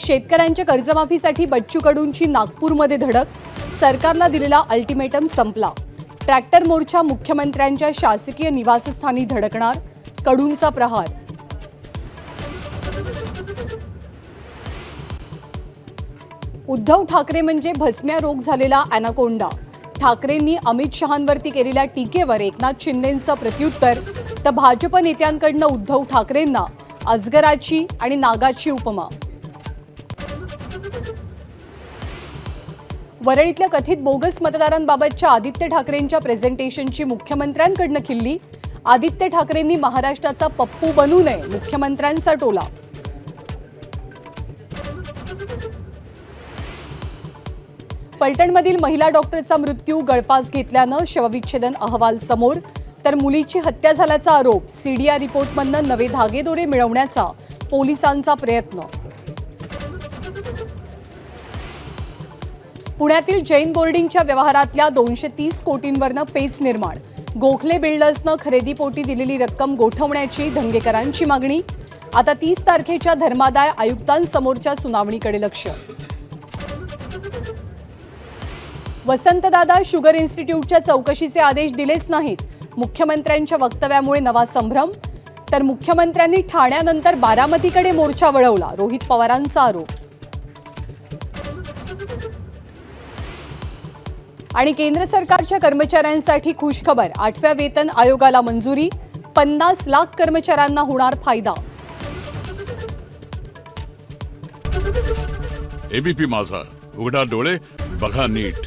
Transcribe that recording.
शेतकऱ्यांच्या कर्जमाफीसाठी बच्चू कडूंची नागपूरमध्ये धडक, सरकारला दिलेला अल्टिमेटम संपला। ट्रॅक्टर मोर्चा मुख्यमंत्र्यांच्या शासकीय निवासस्थानी धडकणार, कडूंचा प्रहार। उद्धव ठाकरे म्हणजे भस्म्या रोग झालेला अॅनाकोंडा। ठाकरेंनी अमित शहांवरती केलेल्या टीकेवर एकनाथ शिंदेंचं प्रत्युत्तर, तर भाजप नेत्यांकडून उद्धव ठाकरेंना अजगराची आणि नागाची उपमा। वरळीतल्या कथित बोगस मतदारांबाबतच्या आदित्य ठाकरेंच्या प्रेझेंटेशनची मुख्यमंत्र्यांकडून खिल्ली। आदित्य ठाकरेंनी महाराष्ट्राचा पप्पू बनू नये, मुख्यमंत्र्यांचा टोला। फलटणमधील महिला डॉक्टरचा मृत्यू, गळफास घेतल्यानं शवविच्छेदन अहवाल समोर, तर मुलीची हत्या झाल्याचा आरोप। सीडीआर रिपोर्टमधून नवे धागेदोरे मिळवण्याचा पोलिसांचा प्रयत्न। पुण्यातील जैन बोर्डिंगच्या व्यवहारातल्या 230 कोटींवरनं पेच निर्माण। गोखले बिल्डर्सनं खरेदीपोटी दिलेली रक्कम गोठवण्याची धंगेकरांची मागणी। आता 30 तारखेच्या धर्मादाय आयुक्तांसमोरच्या सुनावणीकडे लक्ष। वसंतदादा शुगर इन्स्टिट्यूटच्या चौकशीचे आदेश दिलेच नाहीत, मुख्यमंत्र्यांच्या वक्तव्यामुळे नवा संभ्रम। तर मुख्यमंत्र्यांनी ठाण्यानंतर बारामतीकडे मोर्चा वळवला, रोहित पवारांचा आरोप। आणि केंद्र सरकारच्या कर्मचाऱ्यांसाठी खुशखबर, 8व्या वेतन आयोगाला मंजुरी, 50 लाख कर्मचाऱ्यांना होणार फायदा। एबीपी माझा, उघडा डोळे बघा नीट।